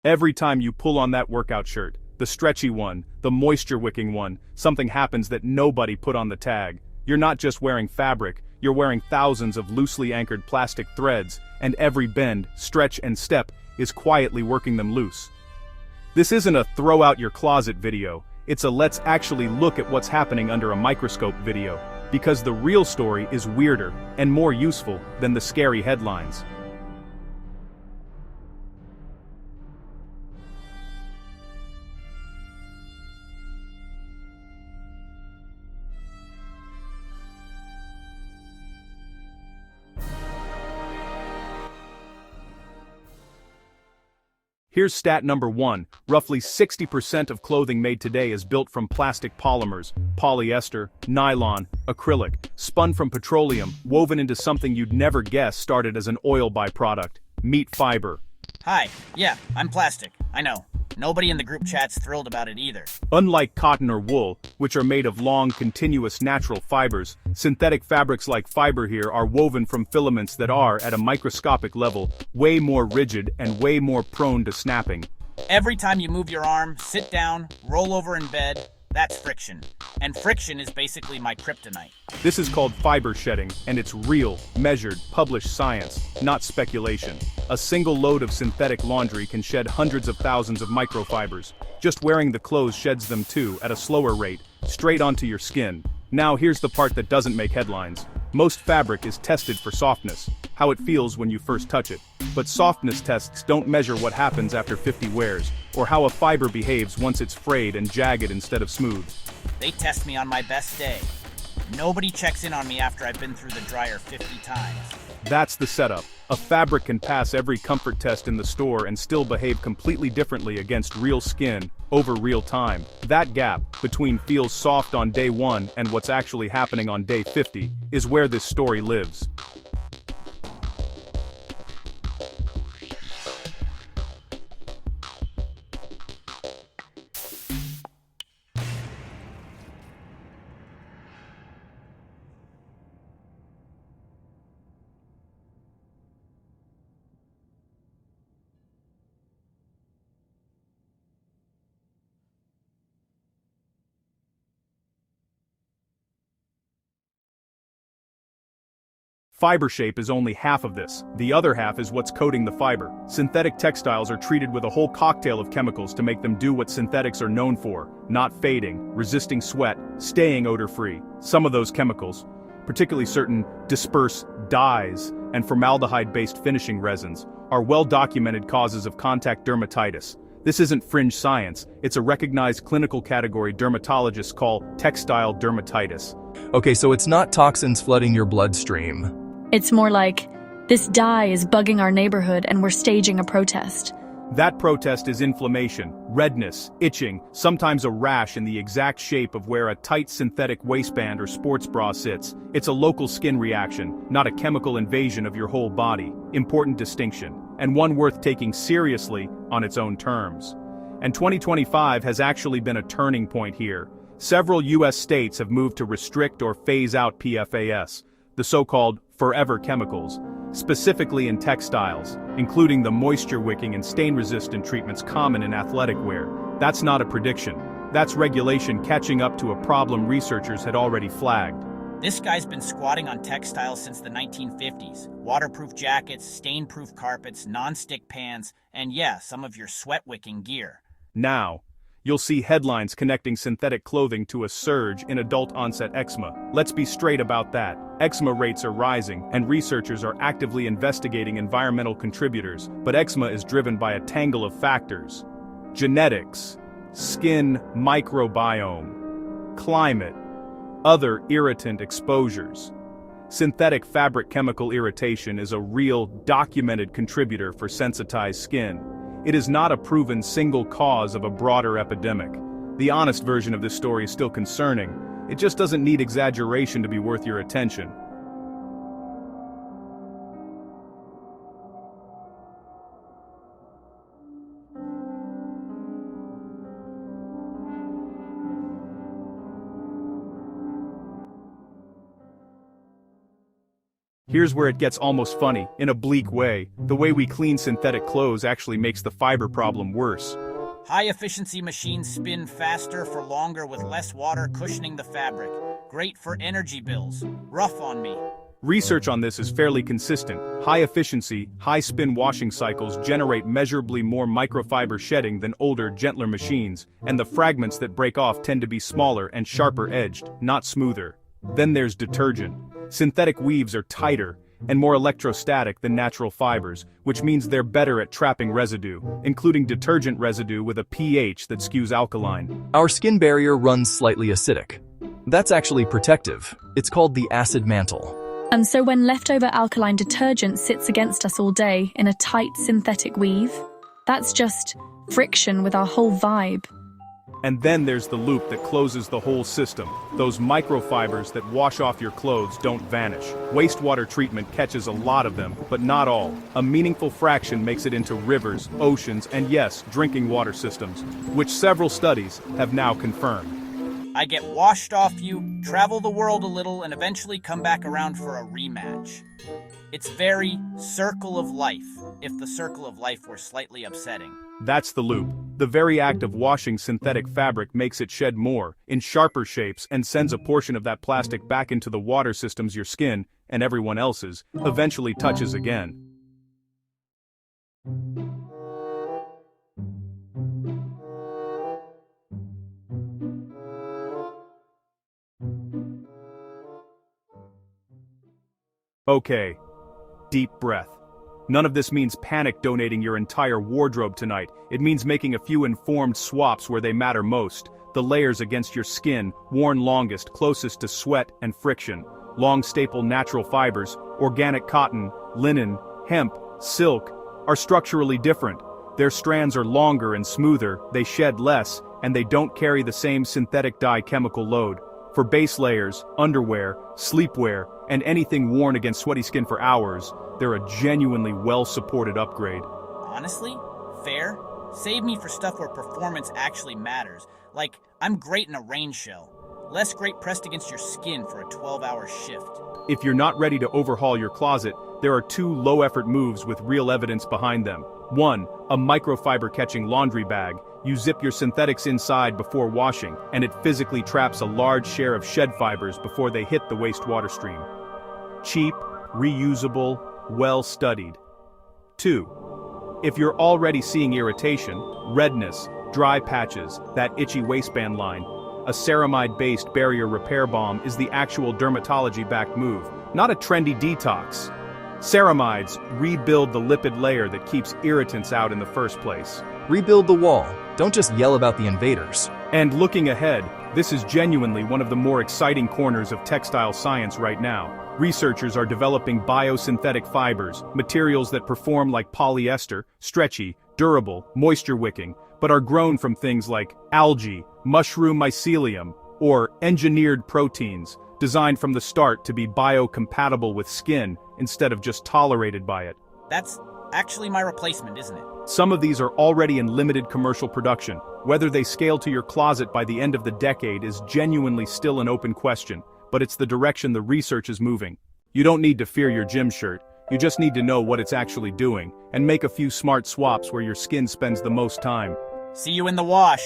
Every time you pull on that workout shirt, the stretchy one, the moisture-wicking one, something happens that nobody put on the tag. You're not just wearing fabric, you're wearing thousands of loosely anchored plastic threads, and every bend, stretch and step is quietly working them loose. This isn't a throw out your closet video, it's a let's actually look at what's happening under a microscope video, because the real story is weirder and more useful than the scary headlines. Here's stat number 1, roughly 60% of clothing made today is built from plastic polymers, polyester, nylon, acrylic, spun from petroleum, woven into something you'd never guess started as an oil byproduct, meat fiber. Hi, yeah, I'm plastic, I know. Nobody in the group chat's thrilled about it either. Unlike cotton or wool, which are made of long, continuous natural fibers, synthetic fabrics like fiber here are woven from filaments that are, at a microscopic level, way more rigid and way more prone to snapping. Every time you move your arm, sit down, roll over in bed, that's friction. And friction is basically my kryptonite. This is called fiber shedding, and it's real, measured, published science, not speculation. A single load of synthetic laundry can shed hundreds of thousands of microfibers. Just wearing the clothes sheds them too, at a slower rate, straight onto your skin. Now here's the part that doesn't make headlines. Most fabric is tested for softness, how it feels when you first touch it. But softness tests don't measure what happens after 50 wears, or how a fiber behaves once it's frayed and jagged instead of smooth. They test me on my best day. Nobody checks in on me after I've been through the dryer 50 times. That's the setup. A fabric can pass every comfort test in the store and still behave completely differently against real skin, over real time. That gap, between feels soft on day 1 and what's actually happening on day 50, is where this story lives. Fiber shape is only half of this. The other half is what's coating the fiber. Synthetic textiles are treated with a whole cocktail of chemicals to make them do what synthetics are known for, not fading, resisting sweat, staying odor-free. Some of those chemicals, particularly certain disperse dyes and formaldehyde-based finishing resins, are well-documented causes of contact dermatitis. This isn't fringe science, it's a recognized clinical category dermatologists call textile dermatitis. Okay, so it's not toxins flooding your bloodstream. It's more like, this dye is bugging our neighborhood and we're staging a protest. That protest is inflammation, redness, itching, sometimes a rash in the exact shape of where a tight synthetic waistband or sports bra sits. It's a local skin reaction, not a chemical invasion of your whole body. Important distinction, and one worth taking seriously on its own terms. And 2025 has actually been a turning point here. Several US states have moved to restrict or phase out PFAS, the so-called forever chemicals, specifically in textiles, including the moisture-wicking and stain-resistant treatments common in athletic wear. That's not a prediction. That's regulation catching up to a problem researchers had already flagged. This guy's been squatting on textiles since the 1950s. Waterproof jackets, stain-proof carpets, non-stick pans, and yeah, some of your sweat-wicking gear. Now, you'll see headlines connecting synthetic clothing to a surge in adult-onset eczema. Let's be straight about that. Eczema rates are rising, and researchers are actively investigating environmental contributors, but eczema is driven by a tangle of factors. Genetics, skin microbiome, climate, other irritant exposures. Synthetic fabric chemical irritation is a real, documented contributor for sensitized skin. It is not a proven single cause of a broader epidemic. The honest version of this story is still concerning. It just doesn't need exaggeration to be worth your attention. Here's where it gets almost funny, in a bleak way. The way we clean synthetic clothes actually makes the fiber problem worse. High-efficiency machines spin faster for longer with less water cushioning the fabric. Great for energy bills. Rough on me. Research on this is fairly consistent. High-efficiency, high-spin washing cycles generate measurably more microfiber shedding than older, gentler machines, and the fragments that break off tend to be smaller and sharper-edged, not smoother. Then there's detergent. Synthetic weaves are tighter and more electrostatic than natural fibers, which means they're better at trapping residue, including detergent residue with a pH that skews alkaline. Our skin barrier runs slightly acidic. That's actually protective. It's called the acid mantle. And so when leftover alkaline detergent sits against us all day in a tight synthetic weave, that's just friction with our whole vibe. And then there's the loop that closes the whole system. Those microfibers that wash off your clothes don't vanish. Wastewater treatment catches a lot of them, but not all. A meaningful fraction makes it into rivers, oceans, and yes, drinking water systems, which several studies have now confirmed. I get washed off you, travel the world a little, and eventually come back around for a rematch. It's very circle of life, if the circle of life were slightly upsetting. That's the loop. The very act of washing synthetic fabric makes it shed more, in sharper shapes, and sends a portion of that plastic back into the water systems your skin, and everyone else's, eventually touches again. Okay. Deep breath. None of this means panic donating your entire wardrobe tonight. It means making a few informed swaps where they matter most. The layers against your skin, worn longest, closest to sweat and friction. Long staple natural fibers, organic cotton, linen, hemp, silk, are structurally different. Their strands are longer and smoother, they shed less, and they don't carry the same synthetic dye chemical load. For base layers, underwear, sleepwear, and anything worn against sweaty skin for hours, they're a genuinely well-supported upgrade. Honestly? Fair? Save me for stuff where performance actually matters. Like, I'm great in a rain shell. Less great pressed against your skin for a 12-hour shift. If you're not ready to overhaul your closet, there are two low-effort moves with real evidence behind them. 1. A microfiber-catching laundry bag. You zip your synthetics inside before washing, and it physically traps a large share of shed fibers before they hit the wastewater stream. Cheap, reusable, well-studied. 2. If you're already seeing irritation, redness, dry patches, that itchy waistband line, a ceramide-based barrier repair balm is the actual dermatology-backed move, not a trendy detox. Ceramides rebuild the lipid layer that keeps irritants out in the first place. Rebuild the wall. Don't just yell about the invaders. And looking ahead, this is genuinely one of the more exciting corners of textile science right now. Researchers are developing biosynthetic fibers, materials that perform like polyester, stretchy, durable, moisture-wicking, but are grown from things like algae, mushroom mycelium, or engineered proteins, designed from the start to be biocompatible with skin instead of just tolerated by it. That's actually my replacement, isn't it? Some of these are already in limited commercial production. Whether they scale to your closet by the end of the decade is genuinely still an open question, but it's the direction the research is moving. You don't need to fear your gym shirt, you just need to know what it's actually doing, and make a few smart swaps where your skin spends the most time. See you in the wash.